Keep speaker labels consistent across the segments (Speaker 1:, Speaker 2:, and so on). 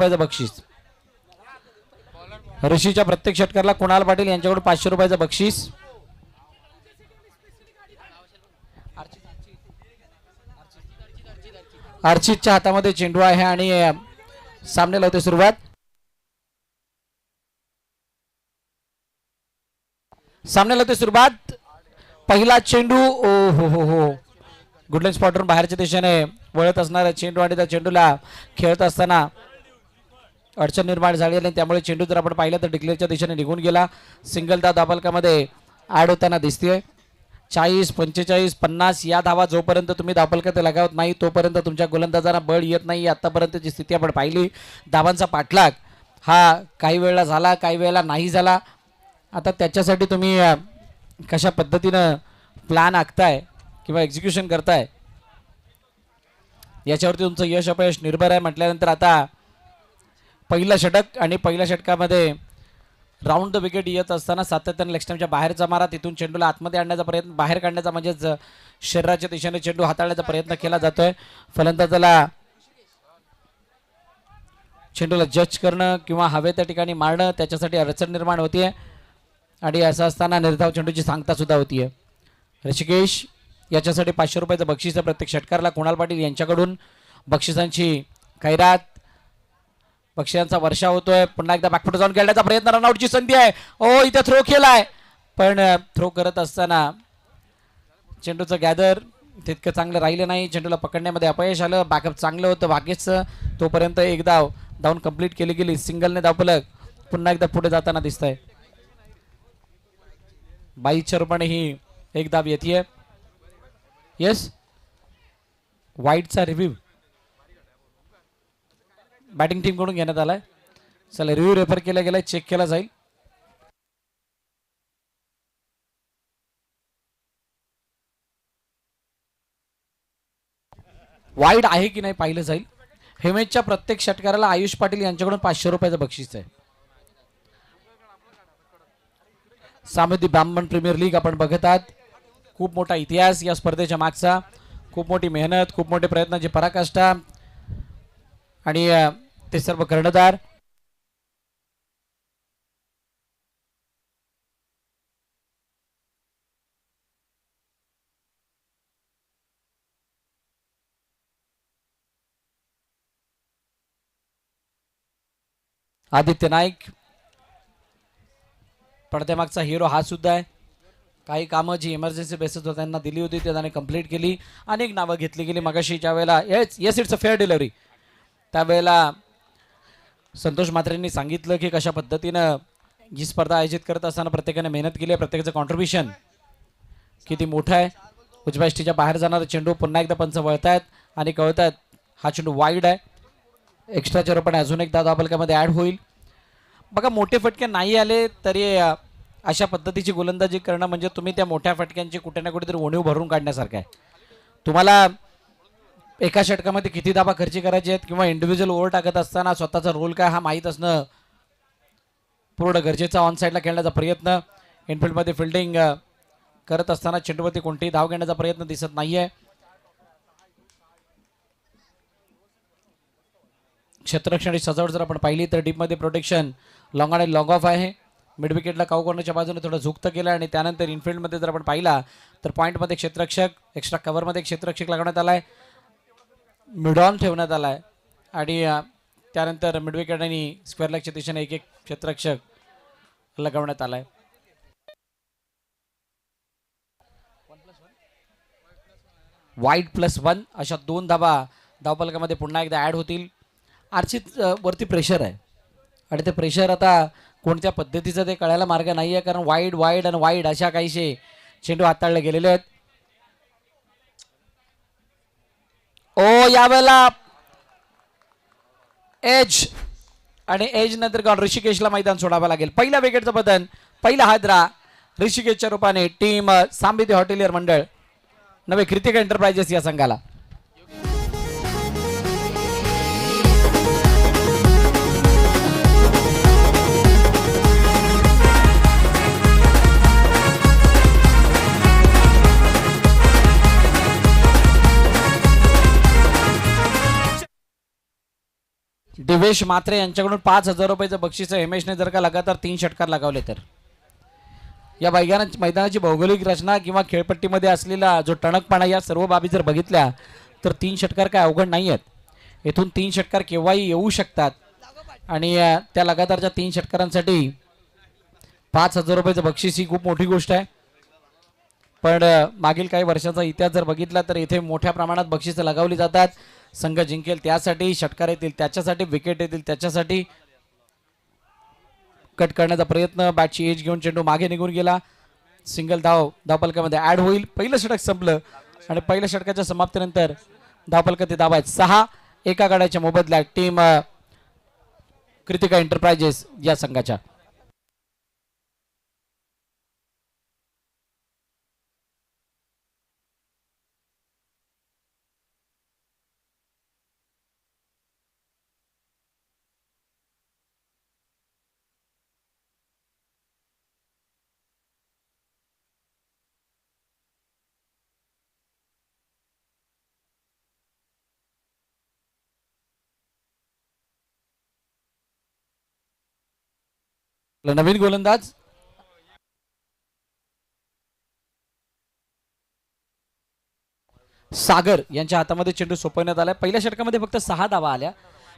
Speaker 1: रुपयाचं बक्षीस. ऋषीच्या प्रत्येक षटकाराला कुणाल पाटील यांच्याकडून 500 रुपयाचं बक्षीस. अर्चितच्या हातामध्ये चेंडू आहे आणि सामन्याला होते सुरुवात. सामन्याला होते सुरुवात. पहिला चेंडू ओ हो हो हो गुडलँड स्पॉटवरून बाहेरच्या दिशेने वळत असणारा चेंडू आणि त्या चेंडूला खेळत असताना अडचण निर्माण झाली आणि त्यामुळे चेंडू जर आपण पाहिलं तर डिक्लेअरच्या दिशेने निघून गेला. सिंगल धाव धावफलकामध्ये ऍड होताना दिसतेय. 40, 45, 50 या धावा जोपर्यंत तुम्ही धावफलकात लगावत नाही तोपर्यंत तुमच्या गोलंदाजांना बळ येत नाही. आतापर्यंतची स्थिती आपण पाहिली. धावांचा पाठलाग हा काही वेळेला झाला, काही वेळेला नाही झाला. आता त्याच्यासाठी तुम्ही कशा पद्धतीनं प्लॅन आखताय किंवा एक्झिक्युशन करताय याच्यावरती तुमचं यश अपयश निर्भर आहे. म्हटल्यानंतर आता पहिलं षटक आणि पहिल्या षटकामध्ये राऊंड द विकेट येत असताना सातत्याने लेग स्टंपच्या बाहेरचा मारा, तिथून चेंडूला आतमध्ये आणण्याचा प्रयत्न, बाहेर काढण्याचा म्हणजेच शरीराच्या दिशेने चेंडू हाताळण्याचा प्रयत्न केला जातोय. फलंदाजाला चेंडूला जज करणं किंवा हवे त्या ठिकाणी मारणं त्याच्यासाठी अडचण निर्माण होतीये आणि असं असताना निर्धाव चेंडूची सांगता सुद्धा होतीये. ऋषिकेश याच्यासाठी 500 रुपयाचं बक्षीस आहे. प्रत्येक षटकाराला कुणाल पाटील यांच्याकडून बक्षिसांची खैरात, बक्षिसांचा वर्षा होतोय. पुन्हा एकदा बॅकफुट जाऊन खेळण्याचा प्रयत्न, रनआउटची संधी आहे. ओ इथे थ्रो केलाय पण थ्रो करत असताना चेंडूचं गॅदर तितकं चांगलं राहिलं नाही. चेंडूला पकडण्यामध्ये अपयश आलं. बॅकअप चांगलं होतं भाग्यच. तोपर्यंत एक धाव धावून कंप्लीट केली गेली. सिंगलने धावफलक पुन्हा एकदा पुढे जाताना दिसतंय. 22च्या रूपाने ही एक धाव येते. येस वाईडचा रिव्ह्यू बॅटिंग टीम कडून घेण्यात आलाय. चला रिव्ह्यू रेफर केला गेलाय, चेक केला जाईल. वाईड आहे की नाही पाहिलं जाईल. हेमेजच्या प्रत्येक षटकाराला आयुष पाटील यांच्याकडून 500 रुपयाचं बक्षीस आहे. सामोदी ब्राह्मण प्रीमियर लीग आपण बघत आहात. खूप मोठा इतिहास या स्पर्धेच्या मागचा, खूप मोठी मेहनत, खूप मोठे प्रयत्नाची पराकाष्ठा आणि ते सर्व कर्णधार. आदित्य नाईक पडद्यामागचा हिरो हा सुद्धा आहे. काही कामं जी इमर्जन्सी बेसिसवर त्यांना दिली होती ते त्याने कंप्लीट केली. अनेक नावं घेतली गेली मगाशी ज्या वेळेला yes it's a fair delivery त्यावेळेला संतोष म्हात्रेंनी सांगितलं की कशा पद्धतीनं ही स्पर्धा आयोजित करत असताना प्रत्येकाने मेहनत केली आहे, प्रत्येकाचं कॉन्ट्रीब्युशन किती मोठं आहे. उजव्या यष्टीच्या बाहेर जाणारा चेंडू पुन्हा एकदा पंच वळतायत आणि कळतायत हा चेंडू वाईड आहे. एक्स्ट्राच्या रूपाने अजून एकदा धावफलकामध्ये ॲड होईल. बघा मोठे फटके नाही आले तरी अशा पद्धतीची गोलंदाजी करणं म्हणजे तुम्ही त्या मोठ्या फटक्यांची कुठे ना कुठेतरी उणीव भरून काढण्यासारखं आहे. तुम्हाला एका षटकामध्ये किती धावा खर्ची करायची आहेत किंवा इंडिव्हिज्युअल ओव्हर टाकत असताना स्वतःचा रोल काय हा माहीत असणं पूर्ण गरजेचा. ऑन साईडला खेळण्याचा प्रयत्न, इनफिल्डमध्ये फिल्डिंग करत असताना चेंडूवरती कोणतीही धाव घेण्याचा प्रयत्न दिसत नाहीये. क्षेत्ररक्षण सजावट जर आपण पाहिली तर डीपमध्ये प्रोटेक्शन लॉंग आणि लॉंग ऑफ आहे. मिड विकेटला काऊ कॉर्नरच्या बाजूने थोडं झुकतं केलं आणि त्यानंतर इनफिल्डमध्ये जर आपण पाहिला तर पॉईंटमध्ये क्षेत्ररक्षक, एक्स्ट्रा कव्हरमध्ये क्षेत्ररक्षक लागण्यात आलाय, मिड ऑन ठेवण्यात आलाय आणि त्यानंतर मिड विकेट आणि स्क्वेअर लेगच्या दिशेने एक एक क्षेत्ररक्षक लगवण्यात आलाय. वाईड +1 अशा 2 धावा धावफलकामध्ये पुन्हा एकदा ॲड होतील. अर्चित वरती प्रेशर आहे आणि ते प्रेशर आता कोणत्या पद्धतीचं ते कळायला मार्ग नाही आहे कारण वाईड वाईड आणि वाईड अशा काहीशे चेंडू हाताळले गेलेले आहेत. ओ यावेळेला एज आणि एज नंतर गॉन ऋषिकेशला मैदान सोडावं लागेल. पहिल्या विकेटचं बदल, पहिला हादरा ऋषिकेशच्या रूपाने टीम सांबिती हॉटेलियर मंडळ नवे कृतिका एंटरप्राइजेस या संघाला. दिवेश मात्रे यांच्याकडून 5,000 रुपयाचं बक्षीस आहे. हिमेशने जर का लगातार 3 षटकार लगावले तर. या मैदानाची भौगोलिक रचना किंवा खेळपट्टीमध्ये असलेला जो टणकपणा या सर्व बाबी जर बघितल्या तर 3 षटकार काय अवघड नाही आहेत. येथून 3 षटकार केव्हाही येऊ शकतात आणि त्या लगातारच्या 3 षटकारांसाठी 5,000 रुपयाचं बक्षीस ही खूप मोठी गोष्ट आहे. पण मागील काही वर्षाचा इतिहास जर बघितला तर इथे मोठ्या प्रमाणात बक्षिसं लगावली जातात. संघ जिंकेल त्यासाठी, षटकार येतील त्याच्यासाठी, विकेट येतील त्याच्यासाठी. कट करण्याचा प्रयत्न, बॅटची एज घेऊन चेंडू मागे निघून गेला. सिंगल धावपलकामध्ये ऍड होईल. पहिलं षटक संपलं आणि पहिल्या षटकाच्या समाप्तीनंतर धावपलक ते दाबायत 6 एका गाड्याच्या मोबदल्यात टीम कृतिका एंटरप्राइजेस या संघाच्या. नवीन गोलंदाज सागर यांच्या हातामध्ये चेंडू सोपवण्यात आलाय. पहिल्या षटकामध्ये फक्त 6 धावा आल्या,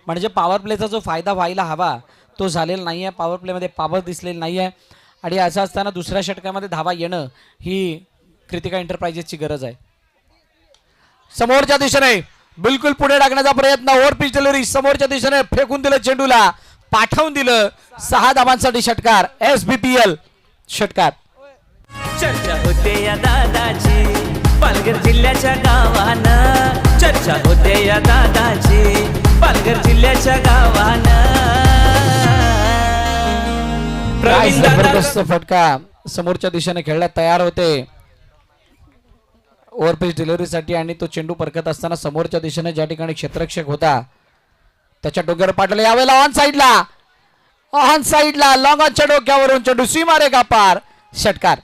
Speaker 1: म्हणजे पॉवर प्लेचा जो फायदा व्हायला हवा तो झालेला नाहीये. पॉवर प्लेमध्ये पॉवर दिसलेली नाहीये आणि असं असताना दुसऱ्या षटकामध्ये धावा येणं ही कृतिका एंटरप्राइजेसची गरज आहे. समोरच्या दिशेने बिलकुल पुढे टाकण्याचा प्रयत्न, ओव्हर पिच डिलिव्हरी, समोरच्या दिशेने फेकून दिलं चेंडूला, पाठवून दिलं. 6 धावांसाठी षटकार. SBPL षटकार.
Speaker 2: चर्चा होते या दादाची पालघर जिल्ह्याच्या गावानं, चर्चा होते या दादाची पालघर जिल्ह्याच्या गावानं.
Speaker 1: जबरदस्त फटका समोरच्या दिशेने खेळण्यात तयार होते ओव्हर पिच डिलिव्हरीसाठी आणि तो चेंडू परकत असताना समोरच्या दिशेने ज्या ठिकाणी क्षेत्ररक्षक होता त्याच्या डोक्यावर पाठवलं. यावेळेला ऑन साइडला लॉंग ऑनच्या डोक्यावरून चेंडू सीमारेखा पार. षटकार.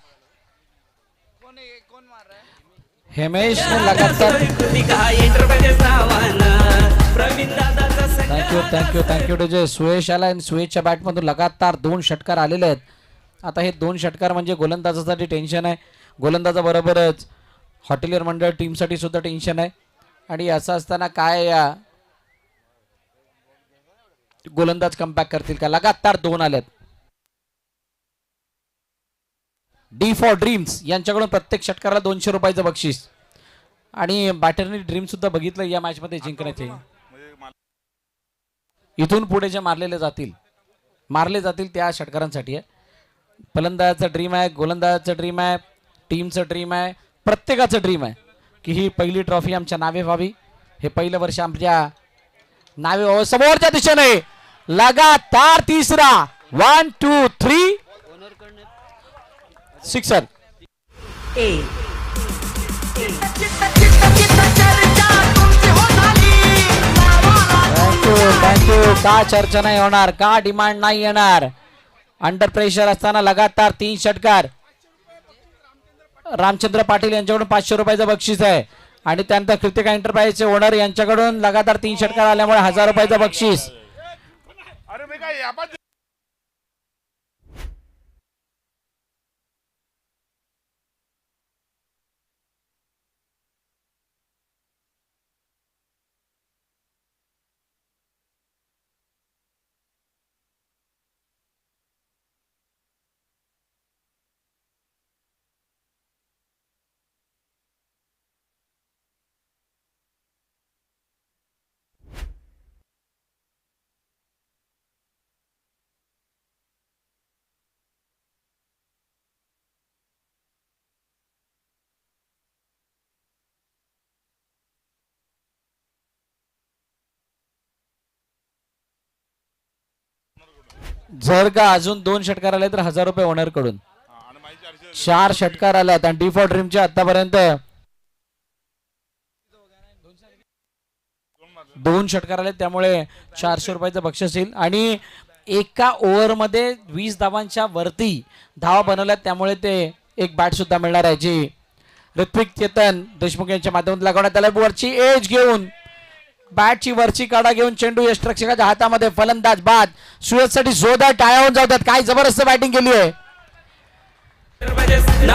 Speaker 1: हिमेश लगातार. Thank you DJ. सुयश आला आणि सुयशच्या बॅटमधून लगातार 2 षटकार आलेले आहेत. आता हे 2 षटकार म्हणजे गोलंदाजासाठी टेन्शन आहे, गोलंदाजाबरोबरच हॉटेलियर मंडळ टीमसाठी सुद्धा टेन्शन आहे. आणि असं असताना काय गोलंदाज कमबॅक करतील का? लगातार 2 आलेत. डी फॉर ड्रीम्स यांच्याकडून प्रत्येक षटकाराला 200 रुपयाचं बक्षीस आणि बॅटरनी ड्रीम सुद्धा बघितलं या मॅच मध्ये जिंकण्याचे. इथून पुढे जे मारले जातील त्या षटकारांसाठी आहे. फलंदाजाचा ड्रीम आहे, गोलंदाजाचा ड्रीम आहे, टीमचं ड्रीम आहे, प्रत्येकाचं ड्रीम आहे की ही पहिली ट्रॉफी आमच्या नावे व्हावी, हे पहिलं वर्ष आमच्या नावे व्हावं. समोरच्या दिशेने लगातार तिसरा 1 2 3 सिक्सर. थँक्यू. का चर्चा नाही होणार, का डिमांड नाही येणार? अंडर प्रेशर असताना लगातार 3 षटकार. रामचंद्र पाटील यांच्याकडून 500 रुपयाचं बक्षीस आहे आणि त्यानंतर कृतिका एंटरप्राइजचे ओनर यांच्याकडून लगातार 3 षटकार आल्यामुळे 1000 रुपयाचं बक्षीस. जर का अजून 2 षटकार आले तर 1000 रुपये ओनर कडून. 4 षटकार आल्यात आणि डी फॉर ड्रीमच्या आतापर्यंत 2 षटकार आले, त्यामुळे 400 रुपयाचं बक्षीस येईल आणि एका ओव्हर मध्ये 20 धावांच्या वरती धावा बनवल्यात, त्यामुळे ते एक बॅट सुद्धा मिळणार आहे जी ऋत्विक चेतन देशमुख यांच्या माध्यमातून लागवण्यात आल्या. वरची एज घेऊन बॅटची वरची काढा घेऊन चेंडू यष्टरक्षकाच्या हातामध्ये, फलंदाज बाद. सुरतसाठी जोरदार टाळ्या होऊन जातात. काय जबरदस्त बॅटिंग केली आहे.
Speaker 2: दादाच्या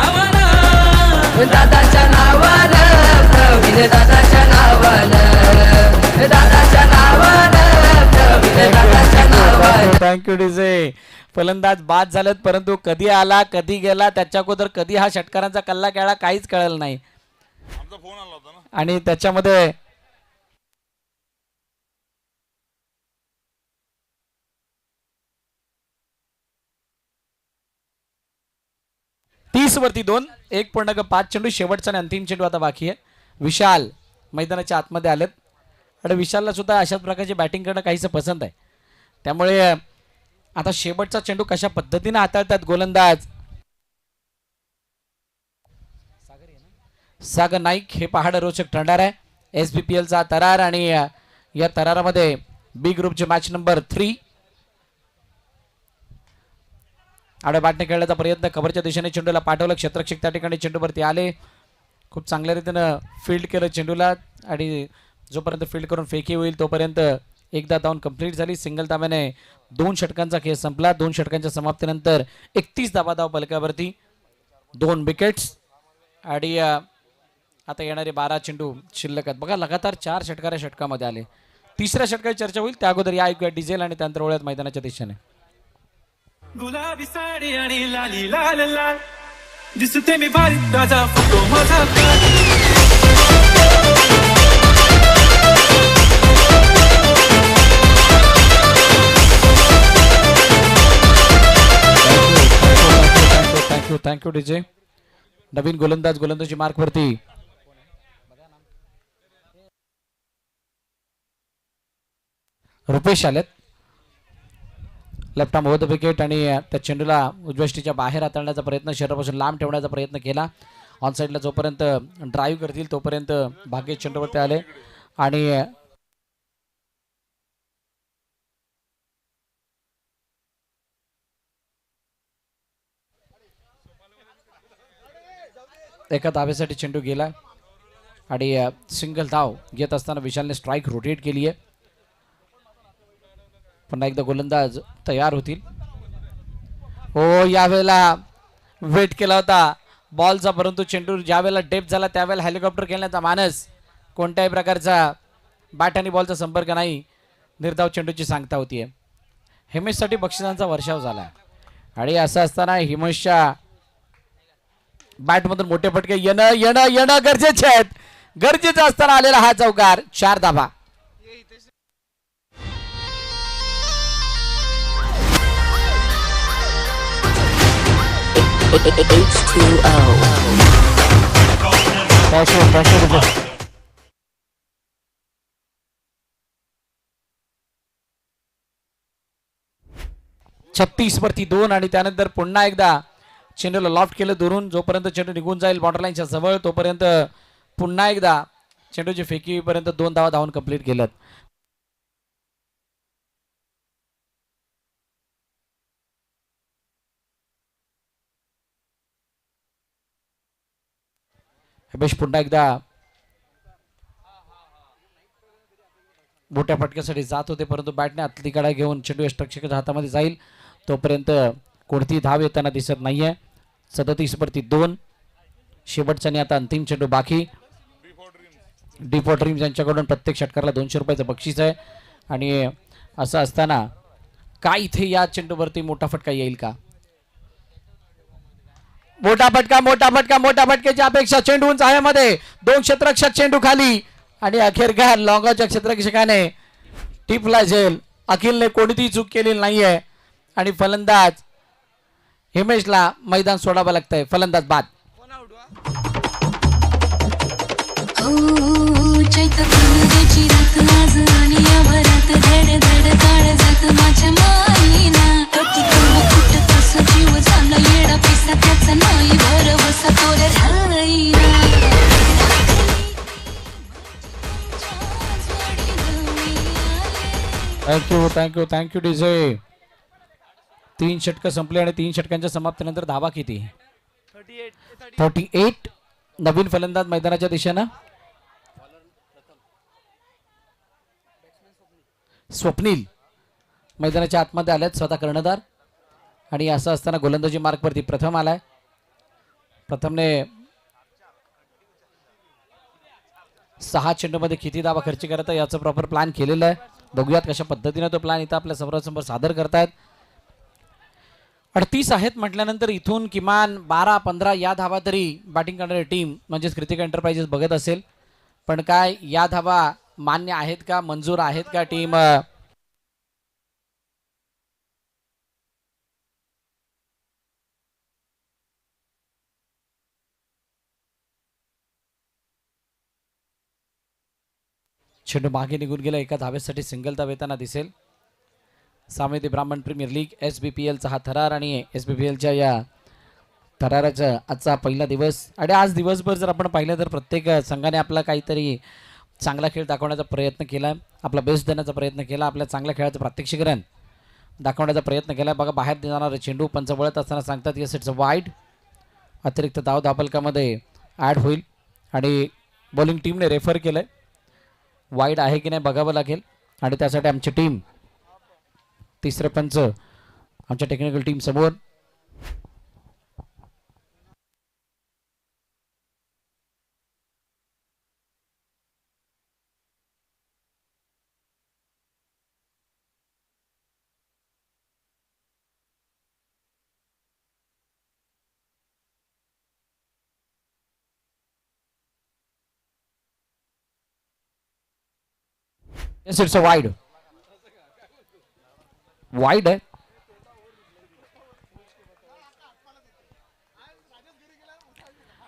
Speaker 2: नावानं प्रवीण दादाच्या नावानं दादाच्या नावानं प्रवीण दादाच्या नावानं.
Speaker 1: Thank you DJ. फलंदाज बाद झालेत, परंतु कधी आला कधी गेला त्याच्या अगोदर कधी हा षटकारांचा कल्ला केला काहीच कळलं नाही. आणि त्याच्यामध्ये 30 वरती 2, 1.5 चेंडू शेवटचा आणि अंतिम चेंडू आता बाकी आहे. विशाल मैदानाच्या आतमध्ये आलेत आणि विशालला सुद्धा अशाच प्रकारची बॅटिंग करणं काहीसं पसंत आहे. त्यामुळे आता शेवटचा चेंडू कशा पद्धतीने हाताळतात गोलंदाज सागर नाईक हे पहाड रोचक ठरणार आहे. SBPL चा तरार आणि या तरारामध्ये बी ग्रुपचे मॅच नंबर 3. आडव्या बॅटने खेळण्याचा प्रयत्न, कव्हरच्या दिशेने चेंडूला पाठवलं. क्षेत्ररक्षक त्या ठिकाणी चेंडूवरती आले, खूप चांगल्या रीतीनं फील्ड केलं चेंडूला आणि जोपर्यंत फील्ड करून फेकी होईल तोपर्यंत एकदा धाव कंप्लीट झाली. सिंगल धाब्याने 2 षटकांचा खेळ संपला. 2 षटकांच्या समाप्तीनंतर 31 धाव फलकावरती, 2 विकेट्स आणि आता येणारे 12 चेंडू शिल्लक आहेत. बघा लगातार 4 षटकार षटकामध्ये आले. तिसऱ्या षटकाची चर्चा होईल त्या अगोदर या ऐकूया डिझेल आणि त्यानंतर वळूयात मैदानाच्या दिशेने.
Speaker 3: गुलाबी साडी आणि लाली लाल लाल दिसते मी भारी ताजा फोटो माझा
Speaker 1: थँक्यू डीजे. नवीन गोलंदाजी मार्क वरती रुपेश आलेत. Left arm over the wicket आणि त्या चेंडूला उजव्या बाहेर हाताळण्याचा प्रयत्न, शरीरापासून लांब ठेवण्याचा प्रयत्न केला. ऑन साईडला जोपर्यंत ड्राईव्ह करतील तोपर्यंत भाग्य चेंडूवरती आले आणि एका धावेसाठी चेंडू गेला आणि सिंगल धाव घेत असताना विशालने स्ट्राईक रोटेट केली आहे. पुन्हा एकदा गोलंदाज तयार होतील. हो, यावेळेला वेट केला होता बॉलचा, परंतु चेंडू ज्या वेळेला डेप्थ झाला त्यावेळेला हेलिकॉप्टर खेळण्याचा मानस, कोणत्याही प्रकारचा बॅट आणि बॉलचा संपर्क नाही, निर्धाव चेंडूची सांगता होतीये. हिमेशसाठी बक्षिसांचा वर्षाव झाला आणि असं असताना हिमेशच्या बॅटमधून मोठे फटके येणं गरजेचे आहेत. गरजेचं असताना आलेला हा चौकार, 4 धावा. H2O. 36 वरती 2 आणि त्यानंतर पुन्हा एकदा चेंडूला लॉफ्ट केलं दुरून. जोपर्यंत चेंडू निघून जाईल बॉर्डरलाईनच्या जवळ तोपर्यंत पुन्हा एकदा चेंडूची फेकीपर्यंत 2 धावा धावून कंप्लीट केलं. हिमेश पुन्हा एकदा मोठ्या फटक्यासाठी जात होते, परंतु बॅटने आतली कडा घेऊन चेंडू यष्टरक्षकाच्या हातामध्ये जाईल तोपर्यंत कोणतीही धाव येताना दिसत नाहीये. 37 वरती 2. शेवटचा आणि आता अंतिम चेंडू बाकी. D4 ड्रीम्स यांच्याकडून प्रत्येक षटकाराला 200 रुपयाचं बक्षीस आहे आणि असं असताना काय इथे या चेंडूवरती मोठा फटका येईल का? मोठा फटक्याची अपेक्षा. चेंडू उंच हवेमध्ये, 2 क्षेत्ररक्षक चेंडू खाली आणि अखेरकार लॉंगाच्या क्षेत्ररक्षकाने टिपला झेल. अखिलने कोणतीही चूक केलेली नाहीये आणि फलंदाज हिमेशला मैदान सोडावं लागतंय. फलंदाज बाद. Thank you DJ. 3 षटक संपले आणि 3 षटकांच्या समाप्तीनंतर धावा किती? 38. नवीन फलंदाज मैदानाच्या दिशेनं स्वप्नील मैदानाच्या आतमध्ये आल्यात स्वतः कर्णधार. आणि असं असताना गोलंदाजी मार्कवरती प्रथम आलाय. प्रथमने 6 चेंडूमध्ये किती धावा खर्च करत आहे याचं प्रॉपर प्लॅन केलेलं आहे. बघूयात कशा पद्धतीने तो प्लॅन इथं आपल्या समोरासमोर सादर करतायत. 38 आहेत म्हटल्यानंतर इथून किमान 12-15 या धावा तरी बॅटिंग करणारी टीम म्हणजेच कृतिक एंटरप्राइजेस बघत असेल. पण काय या धावा मान्य आहेत का, मंजूर आहेत का टीम चेंडू मागे निघून गेला. एका धावेसाठी सिंगल धाव येताना दिसेल. सामेती ब्राह्मण प्रीमियर लीग SBPLचा हा थरार आणि SBPLच्या या थराराचा आजचा पहिला दिवस. आणि आज दिवसभर जर आपण पाहिलं तर प्रत्येक संघाने आपला काहीतरी चांगला खेळ दाखवण्याचा प्रयत्न केला, आपला बेस्ट देण्याचा प्रयत्न केला, आपल्या चांगल्या खेळाचं प्रात्यक्षिकरण दाखवण्याचा प्रयत्न केला. बघा बाहेर जाणारा चेंडू पंच वळत असताना सांगतात येस इट्स अ वाईड. अतिरिक्त धाव धापलकामध्ये ॲड होईल आणि बॉलिंग टीमने रेफर केलं आहे. वाईड आहे की नाही बघावं लागेल आणि त्यासाठी आमची टीम तिसरे पंच आमच्या टेक्निकल टीम समोर. Yes it's a wide. Wide आहे.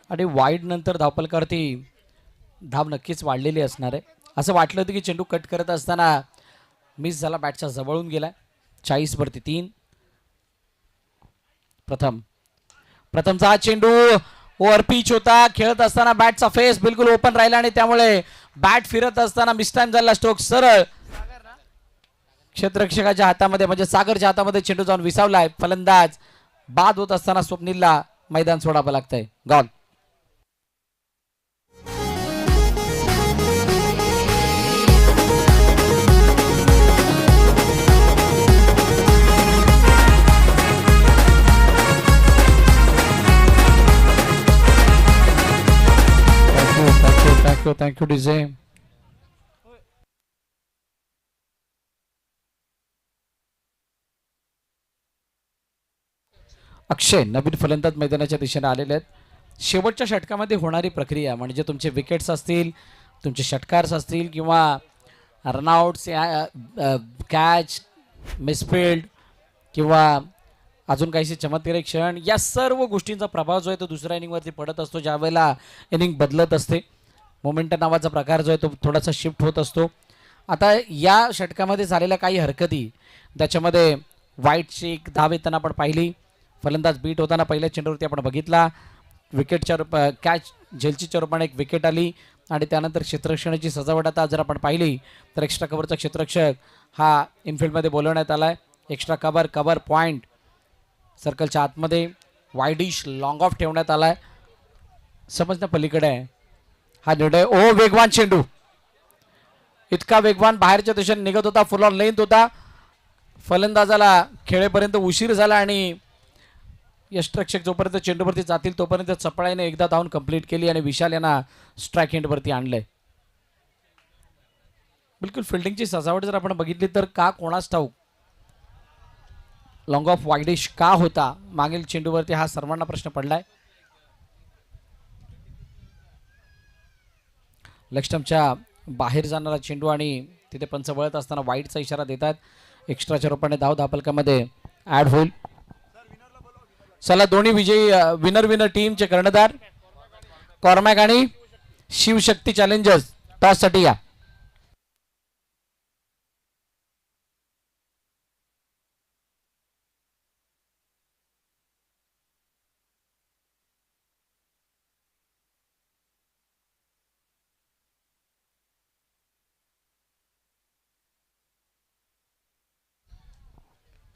Speaker 1: आणि वाईड नंतर धावपलकावरती धाव नक्कीच वाढलेली असणार आहे. असं वाटलं होतं की चेंडू कट करत असताना मिस झाला, बॅटच्या जवळून गेला. 40 वरती 3. प्रथमचा हा चेंडू ओव्हर पिच होता. खेळत असताना बॅटचा फेस बिलकुल ओपन राहिला आणि त्यामुळे बॅट फिरत असताना मिसटाइम झाला. स्ट्रोक सरळ क्षेत्ररक्षकाच्या हातामध्ये म्हणजे सागरच्या हातामध्ये चेंडू जाऊन विसावलाय. फलंदाज बाद होत असताना स्वप्नीलला मैदान सोडावं लागतंय. गॉल. Thank you DJ. अक्षय नवीन फलंदाज मैदानाच्या दिशेने आलेले आहेत. शेवटच्या षटकामध्ये होणारी प्रक्रिया म्हणजे तुमचे विकेट्स असतील, तुमचे षटकार्स असतील किंवा रनआउट्स, कॅच, मिसफिल्ड किंवा अजून काहीशी चमत्कारिक क्षण, या सर्व गोष्टींचा प्रभाव जो आहे तो दुसऱ्या इनिंगवरती पडत असतो. ज्या वेळेला इनिंग बदलत असते, मोमेंटम नावाचा प्रकार जो आहे तो थोडासा शिफ्ट होत असतो. आता या षटकामध्ये झालेल्या काही हरकती, त्याच्यामध्ये वाईटची एक धाव येताना आपण पाहिली, फलंदाज बीट होताना पहिल्या चेंडूवरती आपण बघितला, विकेटच्या कॅच झेलचीच्या रूपाने एक विकेट आली आणि त्यानंतर क्षेत्ररक्षणाची सजावट आता जर आपण पाहिली तर एक्स्ट्रा कव्हरचा क्षेत्ररक्षक हा इनफिल्डमध्ये बोलवण्यात आला आहे. एक्स्ट्रा कव्हर पॉईंट सर्कलच्या आतमध्ये वाईडिश लॉंग ऑफ ठेवण्यात आला आहे. समजण्या पलीकडे आहे हा निर्णय. ओ वेगवान चेंडू, इतका वेगवान बाहेरच्या दिशेने निघत होता, फुल ऑन लेंथ होता. फलंदाजाला खेळेपर्यंत उशीर झाला आणि यष्टरक्षक जोपर्यंत चेंडूवरती जातील तोपर्यंत चपळाईने एकदा धावून कंप्लीट केली आणि विशाल यांना स्ट्राईक एंडवरती आणलंय. बिलकुल फिल्डिंगची सजावट जर आपण बघितली तर का कोणास ठाऊक लॉंग ऑफ वाईडिश का होता मागील चेंडूवरती, हा सर्वांना प्रश्न पडलाय. लक्ष्टमच्या बाहेर जाणारा चेंडू आणि तिथे पंच वळत असताना वाईडचा इशारा देतात. एक्स्ट्राच्या रूपाने धाव धापलकामध्ये ऍड होईल. चला दोन्ही विजयी विनर टीमचे कर्णधार कॉर्मॅक आणि शिवशक्ती चॅलेंजर्स टॉस साठी या.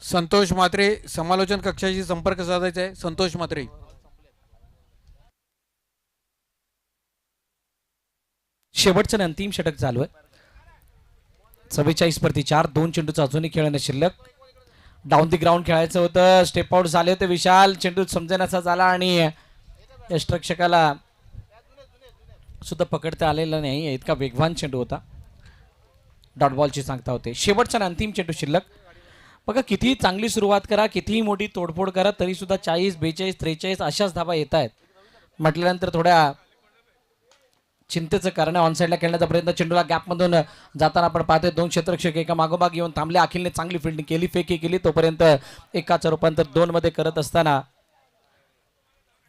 Speaker 4: संतोष म्हात्रे समालोचन कक्षाशी संपर्क साधायचा आहे. संतोष म्हात्रे.
Speaker 1: शेवटचं अंतिम षटक चालू आहे. 44-4 2 चेंडूचा अजूनही खेळणं शिल्लक. डाऊन दी ग्राउंड खेळायचं होतं, स्टेप आउट झाले होते विशाल, चेंडू समजेनासा झाला आणि यष्टरक्षकाला सुद्धा पकडता आलेला नाही, इतका वेगवान चेंडू होता. डॉट बॉलची सांगता होते. शेवटचा आणि अंतिम चेंडू शिल्लक. बघा कितीही चांगली सुरुवात करा, कितीही मोठी तोडफोड करा, तरी सुद्धा 40, 42, 43 अशाच धाबा येत आहेत म्हटल्यानंतर थोड्या चिंतेचं कारण आहे. ऑनसाईडला खेळण्याचा प्रयत्न, चेंडूला गॅपमधून जाताना आपण पाहतोय 2 क्षेत्ररक्षक एका मागोमाग येऊन थांबले. अखिलने चांगली फिल्डिंग केली, फेकी केली, तोपर्यंत एकाचं रूपांतर 2 मध्ये करत असताना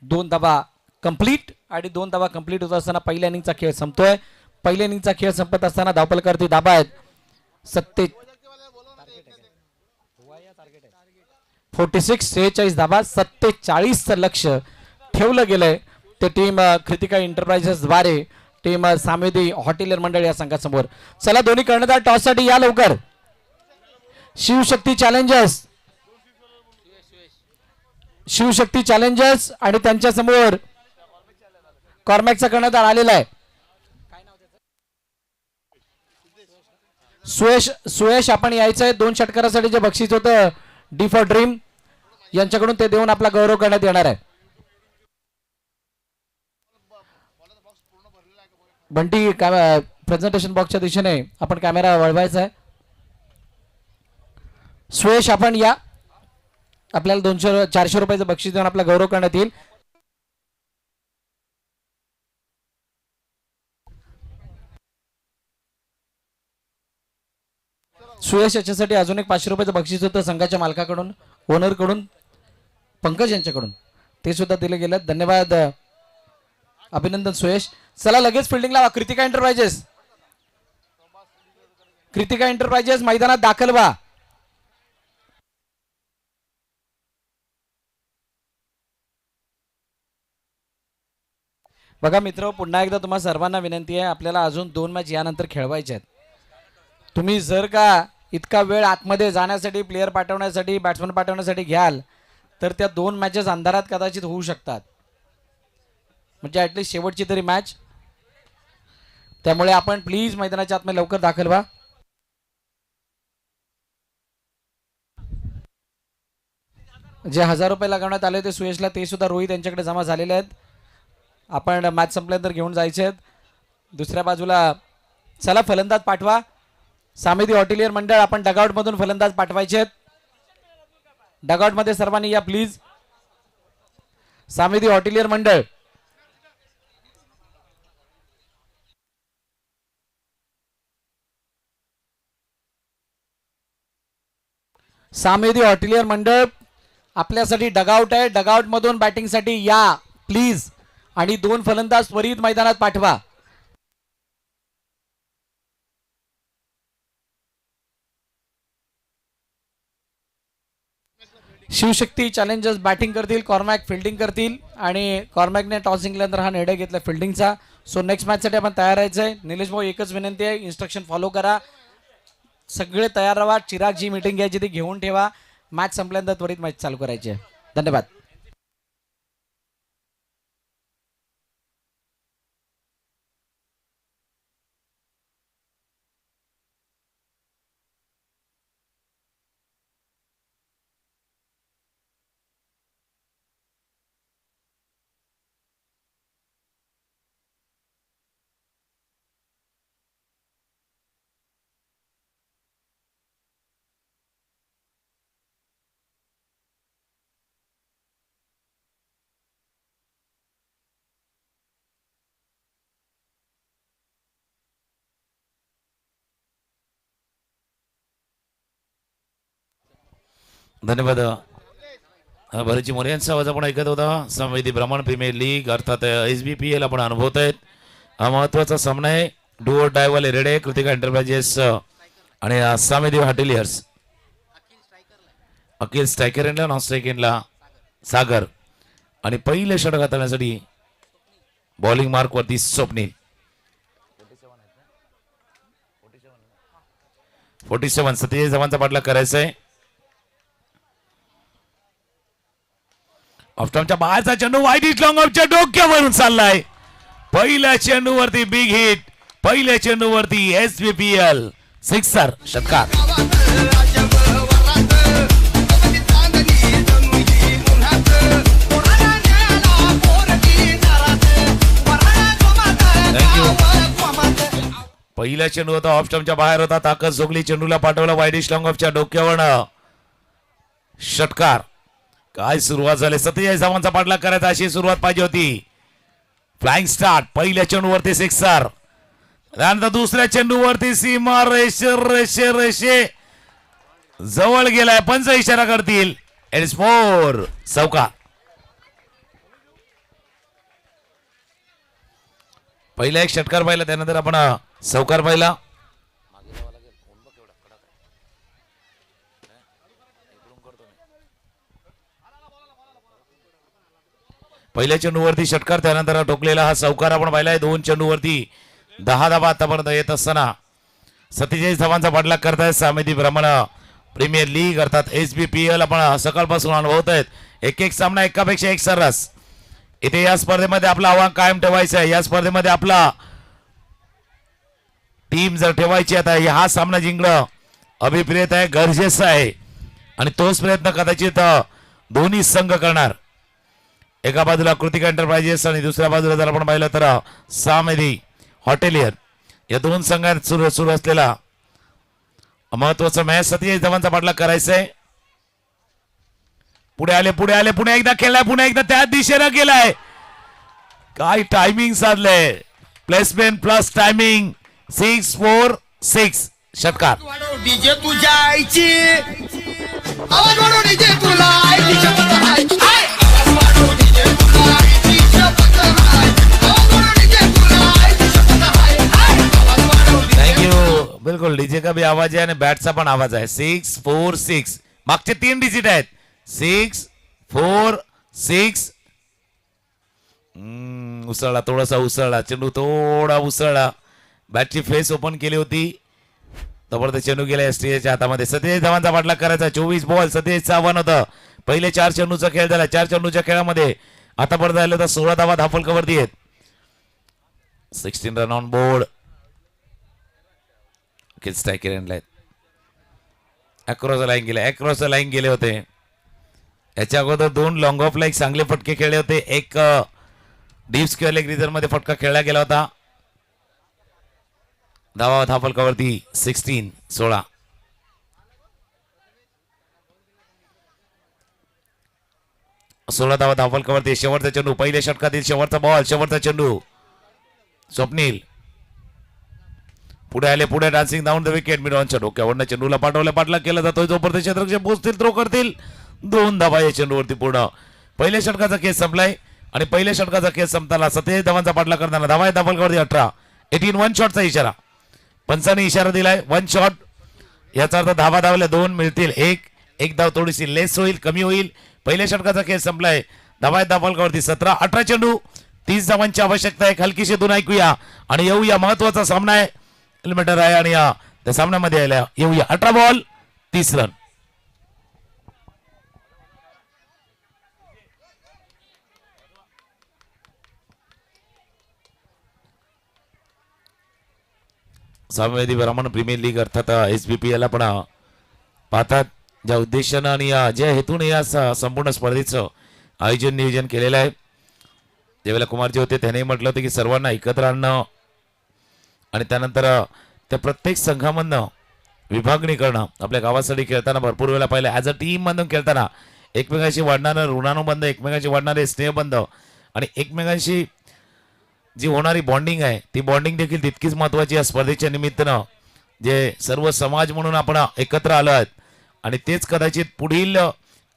Speaker 1: 2 धाबा कंप्लीट आणि 2 धाबा कंप्लीट होत असताना पहिल्या इनिंगचा खेळ संपतोय. पहिल्या इनिंगचा खेळ संपत असताना धावफलकावरती धाबा आहेत 46 धाबा. 47चं लक्ष ठेवलं गेलंय ते टीम कृतिका एंटरप्राइजेस द्वारे टीम सामेदी हॉटेलियर मंडळ या संघासमोर. चला दोन्ही कर्णधार टॉस साठी या लवकर. शिवशक्ती चॅलेंजर्स आणि त्यांच्या समोर कॉर्मॅकचा कर्णधार आलेला आहे. सुयश आपण यायचंय. 2 षटकारासाठी जे बक्षीस होतं डी फॉर ड्रीम यांच्याकडून ते देऊन आपला गौरव करण्यात येणार आहे. बंटी प्रेझेंटेशन बॉक्सच्या दिशेने आपण कॅमेरा वळवायचा आहे. सुयश आपण या, आपल्याला 400 रुपयाचं बक्षीस देऊन आपला गौरव करण्यात येईल. सुयश याच्यासाठी अजून एक 500 रुपयाचं बक्षीस होतं संघाच्या मालकाकडून, ओनर कडून, पंकज यांच्याकडून, ते सुद्धा दिले गेलं. धन्यवाद, अभिनंदन सुयश. चला लगेच फिल्डिंग लावा. कृतिका एंटरप्राइजेस मैदानात दाखल व्हा. बघा मित्र, पुन्हा एकदा तुम्हा सर्वांना विनंती आहे, आपल्याला अजून 2 मॅच यानंतर खेळवायचे आहेत. तुम्ही जर का इतका वेळ आतमध्ये जाण्यासाठी, प्लेयर पाठवण्यासाठी, बॅट्समन पाठवण्यासाठी घ्याल तर त्या 2 मॅचेस अंधारात कदाचित होऊ शकतात, म्हणजे ऍटलीस्ट शेवटची तरी मॅच. त्यामुळे आपण प्लीज मैदानाच्या आतमध्ये लवकर दाखल व्हा. जे 1000 रुपये लागवण्यात आले होते सुयशला, ते सुद्धा रोहित यांच्याकडे जमा झालेले आहेत. आपण मॅच संपल्यानंतर घेऊन जायचे आहेत. दुसऱ्या बाजूला चला फलंदाज पाठवा. सामेदी हॉटेलियर मंडळ, आपण डगआउट मधून फलंदाज पाठवायचे आहेत. डगआउट मध्ये सर्वांनी या प्लीज. सामेदी हॉटेलियर मंडळ, सामेदी हॉटेलियर मंडळ आपल्यासाठी डगआउट आहे. डगआउट मधून बॅटिंग साठी या प्लीज आणि 2 फलंदाज त्वरित मैदानात पाठवा. शिवशक्ती चॅलेंजर्स बॅटिंग करतील, कॉर्मॅक फिल्डिंग करतील आणि कॉर्मॅकने टॉस जिंकल्यानंतर हा निर्णय घेतला फिल्डिंगचा. सो नेक्स्ट मॅचसाठी आपण तयार राहायचंय. निलेश भाऊ एकच विनंती आहे, इन्स्ट्रक्शन फॉलो करा, सगळे तयार राहा. चिराग जी मीटिंग घ्यायची ती घेऊन ठेवा. मॅच संपल्यानंतर त्वरित मॅच चालू करायची आहे. धन्यवाद.
Speaker 5: धन्यवाद. भरतजी मोरे यांचा आवाज आपण ऐकत होता. संवेदी ब्राह्मण प्रीमियर लीग अर्थात SBPL आपण अनुभवत आहेत. हा महत्वाचा सामना आहे. डू ऑर डाय वाले रेडे, कृतिका एंटरप्राइजेस आणि संवेदी हॉटेलियर्स. अखिल स्ट्रायकर एंडला, नॉन स्ट्रायक एंडला सागर आणि पहिले षटक हाताळण्यासाठी बॉलिंग मार्क वरती स्वप्नील. 47 सत्तेचाळीस धावांचा पाठलाग करायचा आहे. ऑफस्टॉपच्या बाहेरचा चेंडू वाईट हिट लॉंग ऑफच्या डोक्यावरून चाललाय. पहिल्या चेंडूवरती बिग हिट, पहिल्या चेंडूवरती SBPL सिक्सर षटकार. पहिला चेंडू होता ऑफ स्टंपच्या बाहेर होता. ताकद जोगली चेंडूला पाठवला वाईडिश लॉंग ऑफच्या डोक्यावरनं षटकार. काय सुरुवात झाली. 47 धावांचा पाठलाग करायचा अशी सुरुवात पाहिजे होती. Flying start. पहिल्या चेंडूवरती सिक्सर. त्यानंतर दुसऱ्या चेंडूवरती सीमा रेषे रेषे रेषे जवळ गेलाय. पंच इशारा करतील. इट्स 4 चौकार. पहिला एक षटकार पाहिला त्यानंतर आपण चौकार पाहिला. पहिल्या चेंडूवरती षटकार त्यानंतर टोकलेला हा चौकार आपण पाहिलाय. 2 चेंडूवरती 10 धावा आतापर्यंत येत असताना 47 धावांचा पाठलाग करतायत सामेदी ब्राह्मण प्रीमियर लीग अर्थात SBPL आपण सकाळपासून अनुभवत आहेत. एक एक सामना एकापेक्षा एक सर्रास. इथे या स्पर्धेमध्ये आपलं आव्हान कायम ठेवायचं आहे. या स्पर्धेमध्ये आपला टीम जर ठेवायची आता हा सामना जिंकणं अभिप्रेत आहे, गरजेचं आहे आणि तोच प्रयत्न कदाचित दोन्ही संघ करणार. एका बाजूला कृतिका एंटरप्राइजेस आणि दुसऱ्या बाजूला जर आपण पाहिलं तर सामेदी हॉटेलियर या दोन संघात सुरू असलेला महत्वाचा मॅच. 47 धावांचा पाठलाग करायचा आहे. पुढे आले पुन्हा एकदा खेळलाय, पुन्हा एकदा त्या दिशेनं गेलाय. काय टायमिंग साधलंय. Placement plus timing. 6-4-6 षटकार.
Speaker 6: डीजे तुझ्या आईची आवाज वाढव. डीजे तुला आईची शपथ आहे. आवाज वाढव. डीजे तुला आईची शपथ आहे. आवाज वाढव. डीजे तुला आईची शपथ आहे. आवाज वाढव.
Speaker 5: थँक्यू. बिलकुल डीजे का भी आवाज आहे आणि बॅटचा पण आवाज आहे. 6-4-6 मागचे 3 डिजिट आहेत. 6-4-6. उसळला थोडासा उसळला चेंडू थोडा उसळला. बॅटची फेस ओपन केली होती. जबरदस्त चेंडू गेला एसटीएच्या हातामध्ये. 47 धावांचा पाठलाग करायचा. 24 बॉल 47 आव्हान होतं. पहिले 4 चेंडूचा खेळ झाला. 4 चेंडूच्या खेळामध्ये आतापर्यंत झालं तर 16 धावा धाफलकावरती आहेत. 16 run on board. Kids striker एंडलाय. अक्रॉस लाईन गेले होते. याच्या अगोदर 2 लॉंग ऑफ लाईक चांगले फटके खेळले होते. एक डीप स्क्वेअर लेग रिझर्व मध्ये फटका खेळला गेला होता. धावा धाफलकावरती 16. धावा धाफलकावरती. शेवटचा चेंडू. पहिल्या षटकातील शेवटचा बॉल. शेवटचा चेंडू. स्वप्नील पुढे आले. पुढे डान्सिंग डाऊन द विकेट. मिडॉनच्या डोक्यावरनं चेंडूला पाठलाग केला जातोय. जोपर्यंत क्षेत्ररक्षक पोहोचतील थ्रो करतील. 2 धावा या चेंडूवरती पूर्ण. पहिल्या षटकाचा खेळ संपलाय आणि पहिल्या षटकाचा खेळ संपताना 27 धावांचा पाठलाग करताना धावा धाफलकावरती 18. 18 1 शॉटचा इशारा. पंचांनी इशारा दिलाय 1 शॉट. याचा अर्थ धावा धावल्या 2 मिळतील. एक धाव थोडीशी लेस होईल, कमी होईल. पहिल्या षटकाचा खेळ संपलाय. धावा धाफलकावरती 17. 18 चेंडू 30 धावांची आवश्यकता आहे. हलकीशी 2 ऐकूया आणि येऊया. महत्वाचा सामना आहे. किलोमीटर आहे आणि त्या सामन्यामध्ये येऊया. 18 बॉल 30 रन. सामेदी ब्राह्मण प्रीमियर लीग अर्थात SBPL आपण पाहतात. ज्या उद्देशानं आणि ज्या हेतून या संपूर्ण स्पर्धेचं आयोजन नियोजन केलेलं आहे. ज्यावेळेला कुमारजी होते त्याने म्हटलं होतं की सर्वांना एकत्र आणणं आणि त्यानंतर त्या प्रत्येक संघामधनं विभागणी करणं. आपल्या गावासाठी खेळताना भरपूर वेळा पाहिलं ॲज अ टीम मधून खेळताना एकमेकांशी वाढणारं ऋणानुबंध, एकमेकांशी वाढणारे स्नेहबंध आणि एकमेकांशी जी होणारी बॉन्डिंग आहे ती बॉन्डिंग देखील तितकीच महत्वाची आहे. स्पर्धेच्या निमित्तानं जे सर्व समाज म्हणून आपण एकत्र आलो आहोत आणि तेच कदाचित पुढील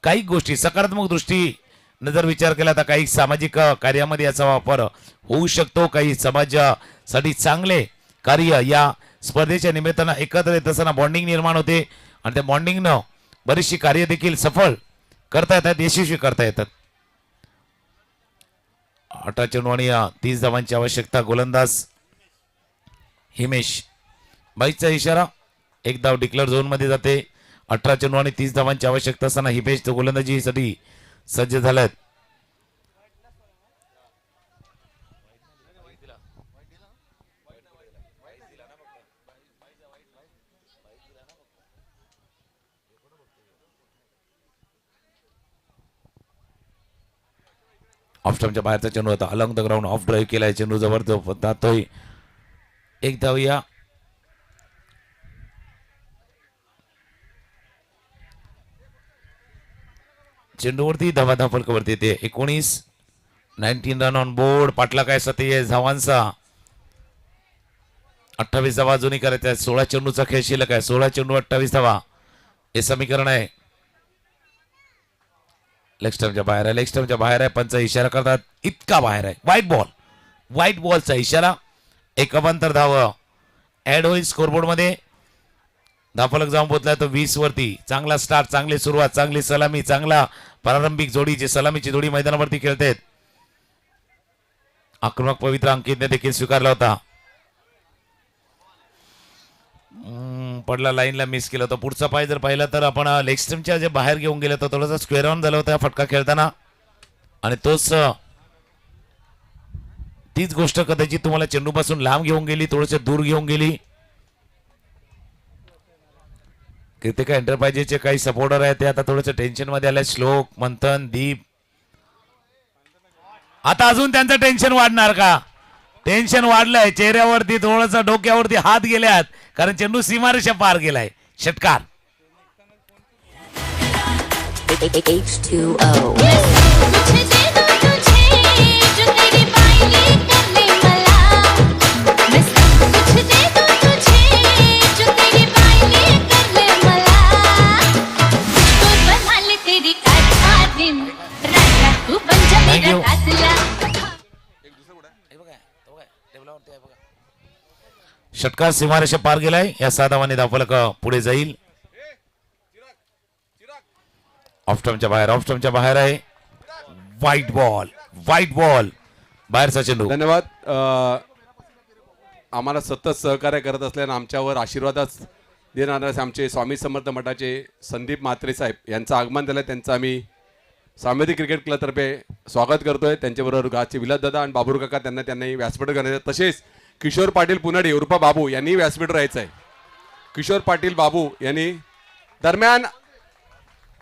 Speaker 5: काही गोष्टी सकारात्मक दृष्टीने जर विचार केला तर काही सामाजिक कार्यामध्ये याचा वापर होऊ शकतो. काही समाजासाठी चांगले कार्य या स्पर्धेच्या निमित्तानं एकत्र येत असताना बॉन्डिंग निर्माण होते आणि त्या बॉन्डिंगनं बरीचशी कार्य देखील सफल करता येतात, यशस्वी करता येतात. 18 चेंडू आणि 30 धावांची आवश्यकता. गोलंदाज हिमेश. 22चा इशारा. 1 धाव डिक्लेअर झोन मध्ये जाते. 18 चेंडू आणि 30 धावांची आवश्यकता असताना हिमेश गोलंदाजीसाठी सज्ज झालेत. ऑफ स्टंपच्या बाहेरचा चेंडू होता. Along the ground of drive केलाय. चेंडू जबरदस्त जातोय. एक धाव या चेंडूवरती. धावा फलकावरती येते. 19 रन ऑन बोर्ड. पाटला काय 27 धावांचा. 28 धावा अजूनही करायच्या आहेत. 16 चेंडूचा खेळ शिल्लक आहे. 16 चेंडू 28 धावा हे समीकरण आहे. लेग स्टंपच्या बाहेर आहे. लेग स्टंपच्या बाहेर आहे. पंच इशारा करतात इतका बाहेर आहे. White ball. व्हाईट बॉलचा इशारा. एक अवांतर धाव ऍड होईल स्कोरबोर्ड मध्ये. धावफलक जाऊन पोहोचलाय तो 20 वरती. चांगला स्टार्ट, चांगली सुरुवात, चांगली सलामी, चांगला प्रारंभिक जोडी जी सलामीची जोडी मैदानावरती खेळतात. आक्रमक पवित्र अंकितने देखील स्वीकारला होता. पडला लाईनला मिस केलं होतं. पुढचा पाय जर पाहिला तर आपण लेग स्टंपच्या जे बाहेर घेऊन गेलं तर थोडासा स्क्वेअर ऑन झाला होता फटका खेळताना. आणि तीच गोष्ट कदाचित तुम्हाला चेंडूपासून लांब घेऊन गेली, थोडस दूर घेऊन गेली. कृतिका एंटरप्राइजेसचे काही सपोर्टर आहेत ते आता थोडंसं टेन्शन मध्ये आले. श्लोक, मंथन, दीप. आता अजून त्यांचं टेन्शन वाढणार का? टेन्शन वाढलंय. चेहऱ्यावरती थोडस डोक्यावरती हात गेल्यात कारण चेंडू सीमारेषा पार गेलाय. षटकार. षटकार सीमारेषा पार गेलाय. या 6 धावांनी धावफलक पुढे जाईल. ऑफ स्टंपच्या बाहेर. ऑफ स्टंपच्या बाहेर आहे. White ball. White ball. बाहेरचा चेंडू.
Speaker 7: धन्यवाद. आम्हाला सतत सहकार्य करत असल्यानं आमच्यावर आशीर्वादच देणारे आमचे स्वामी समर्थ मठाचे संदीप म्हात्रे साहेब यांचं आगमन झालं. त्यांचं आम्ही सामेदी क्रिकेट क्लबतर्फे स्वागत करतोय. त्यांच्याबरोबर गाचे विलासदादा आणि बाबूर काका त्यांनी व्यासपीठ करण्याचं. तसेच किशोर पाटील पुनाडे उर्फ बाबू यांनी व्यासपीठ राहायचं आहे. किशोर पाटील बाबू यांनी दरम्यान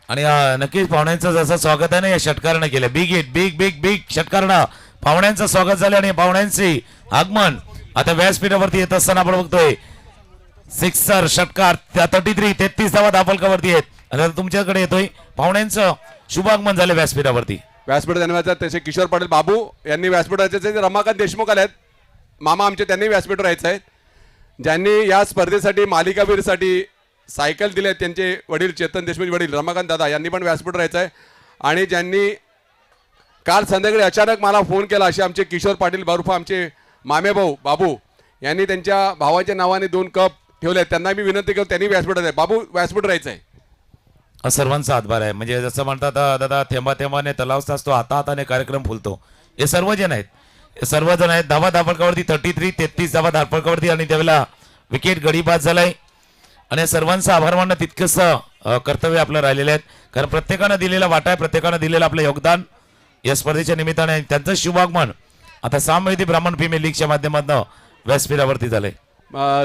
Speaker 5: आणि नक्कीच पाहुण्यांचं जसं स्वागत आहे ना या षटकारानं केलं. Big hit. Big big big षटकारानं पाहुण्यांचं स्वागत झालं आणि पाहुण्यांचे आगमन आता व्यासपीठावरती येत असताना आपण बघतोय. सिक्सर षटकार 33 धावा धावफलकावरती आहेत. आणि आता तुमच्याकडे येतोय पाहुण्यांचं शुभ आगमन झालं व्यासपीठावरती.
Speaker 7: व्यासपीठ धन्यवाद. तसे किशोर पाटील बाबू यांनी व्यासपीठ राहायचे. रमाकांत देशमुख आले आहेत मामा आमचे, त्यांनी व्यासपीठ राहायचं आहे. ज्यांनी या स्पर्धेसाठी मालिकावीरसाठी सायकल दिले त्यांचे वडील चेतन देशमुख वडील रमाकांत दादा यांनी पण व्यासपीठ राहायचं आहे. आणि ज्यांनी काल संध्याकाळी अचानक मला फोन केला असे आमचे किशोर पाटील बारुफ आमचे मामे भाऊ बाबू यांनी त्यांच्या भावाच्या नावाने 2 कप ठेवले. त्यांना मी विनंती करतो त्यांनी व्यासपीठ राहायचं. बाबू व्यासपीठ राहायचं आहे.
Speaker 5: सर्वांचा हातभार आहे. म्हणजे जसं म्हणतात दादा थेंबा थेंबाने तलाव साचतो, हाता हाताने कार्यक्रम फुलतो. हे सर्वजण आहेत. सर्वजण आहेत. धावा धावफलकावरती 33 धावा धावफलकावरती. आणि त्यावेळेला विकेट गडी बाद झालाय. आणि सर्वांचा आभार मानणं तितकंच कर्तव्य आपलं राहिलेलं आहे. कारण प्रत्येकानं दिलेला वाटा आहे, प्रत्येकानं दिलेलं आपलं योगदान या स्पर्धेच्या निमित्ताने. त्यांचं शुभागमन आता सामवेदी ब्राह्मण फिमेल लीगच्या माध्यमातून व्यासपीठावरती झालंय.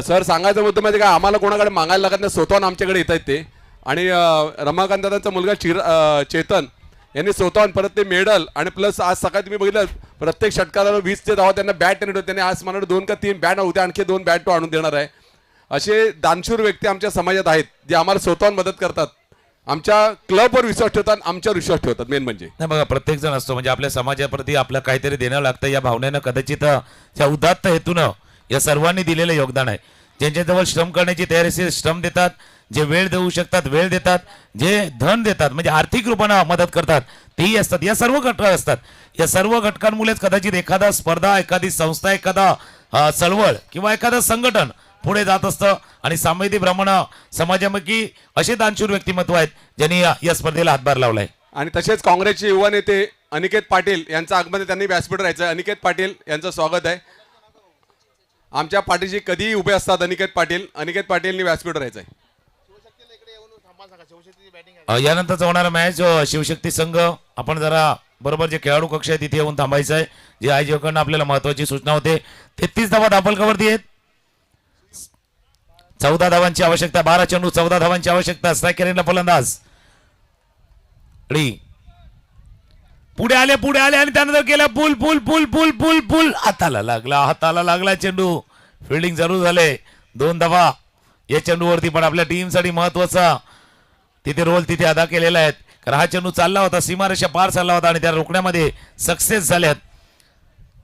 Speaker 7: सर सांगायचं मुद्दा म्हणजे काय, आम्हाला कोणाकडे मागायला लागत नाही, स्वतःहून आमच्याकडे येत आहेत ते. आणि रमाकांत दादांचा मुलगा चेतन यांनी स्वतःहून परत ते मेडल आणि प्लस आज सकाळी तुम्ही बघितलं प्रत्येक षटकाला 20 ते 10 त्यांना बॅट देणार. त्यांनी आज मला 2 का 3 बॅट उद्या आणखी 2 बॅट तो आणून देणार आहे. असे दानशूर व्यक्ती आमच्या समाजात आहेत जे आम्हाला स्वतःहून मदत करतात, आमच्या क्लबवर विश्वास ठेवतात, आमच्यावर विश्वास ठेवतात. मेन म्हणजे
Speaker 5: नाही बघा, प्रत्येक जण असतो म्हणजे आपल्या समाजाप्रती आपलं काहीतरी देणं लागतं या भावनेनं कदाचित त्या उदात्त हेतूनं या सर्वांनी दिलेलं योगदान आहे. ज्यांच्याजवळ श्रम करण्याची तयारी असेल श्रम देतात, जे वेळ देऊ शकतात वेळ देतात, जे धन देतात म्हणजे आर्थिक रूपानं मदत करतात तेही असतात. या सर्व घटक असतात. या सर्व घटकांमुळेच कदाचित एखादा स्पर्धा, एखादी संस्था, एखादा चळवळ किंवा एखादं संघटन पुढे जात असतं. आणि सामवेदी ब्राह्मण समाजामध्ये असे दानशूर व्यक्तिमत्व आहेत ज्यांनी या स्पर्धेला हातभार लावलाय.
Speaker 7: आणि तसेच काँग्रेसचे युवा नेते अनिकेत पाटील यांचं आगमन त्यांनी व्यासपीठ राहायचं आहे. अनिकेत पाटील यांचं स्वागत आहे. आमच्या पाठीशी कधीही उभे असतात अनिकेत पाटीलनी व्यासपीठ राहायचं आहे.
Speaker 5: यानंतरचा होणारा मॅच शिवशक्ती संघ, आपण जरा बरोबर जे खेळाडू कक्ष आहे तिथे येऊन थांबायचं आहे. जे आयोजकांना आपल्याला महत्वाची सूचना होते. 33 धावा धावफलकावरती आहेत. 14 धावांची आवश्यकता. 12 चेंडू 14 धावांची आवश्यकता. स्ट्रायकर फलंदाज पुढे आले आणि त्यानंतर केलं पुल पुल पुल पुल पुल पुल हाताला लागला चेंडू. फिल्डिंग जरूर झाले 2 दफा या चेंडूवरती, पण आपल्या टीमसाठी महत्वाचा तिथे रोल तिथे अदा केलेला आहे. कारण हा चेंडू चालला होता, सीमारेषा पार चालला होता आणि त्या रोखण्यामध्ये सक्सेस झाल्यात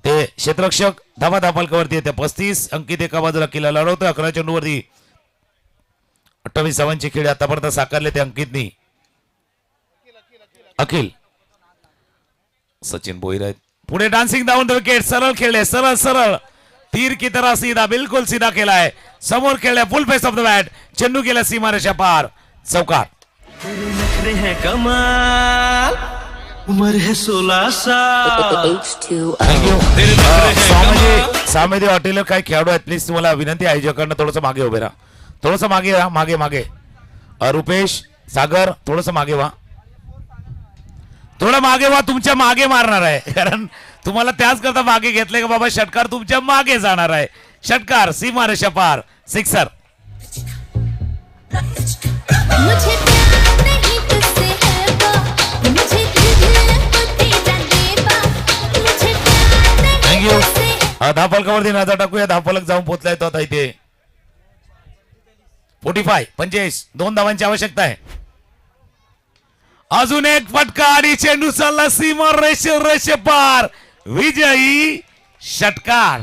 Speaker 5: ते क्षेत्ररक्षक. धावा धापलकावरती येते 35. अंकित एका बाजूला किल्ला लढवतोय. 11 चेंडूवरती 28 धावांची खेळी आतापर्यंत साकारले ते अंकितनी. अखिल सचिन बोईर आहेत पुढे. Dancing down the wicket. सरळ खेळले, सरळ तीर की तरह सीधा, बिलकुल सीधा केला आहे. समोर खेळले फुल फेस ऑफ द बॅट. चेंडू गेला सीमारेषा पार. चौकार.
Speaker 3: नखरे हैं कमाल, उम्र है 16 साल.
Speaker 5: थँक्यू. सामेदी हॉटेलवर काही खेळाडू आहेत, प्लीज तुम्हाला विनंती आहे आयोजकांना थोडंसं मागे उभे राहा. थोडंसं मागे राहा, मागे. रुपेश, सागर थोडंसं मागे व्हा. थोडं मागे व्हा, तुमच्या मागे मारणार आहे. कारण तुम्हाला त्याच करता मागे घेतले का बाबा, षटकार तुमच्या मागे जाणार आहे. षटकार सीमारेषा पार. सिक्सर.
Speaker 8: मुझे प्यार नहीं तुझसे है बा, मुझे दिल को तेरा दे बा, मुझे प्यार नहीं
Speaker 5: थँक्यू.
Speaker 8: तुझसे है.
Speaker 5: धापलकावरती नजर टाकूया. धापलक जाऊन पोचलाय तो आता इथे. 45 2 धावांची आवश्यकता आहे. अजून एक फटका आणि चेंडू चालला सीमारेषा पार. विजयी षटकार.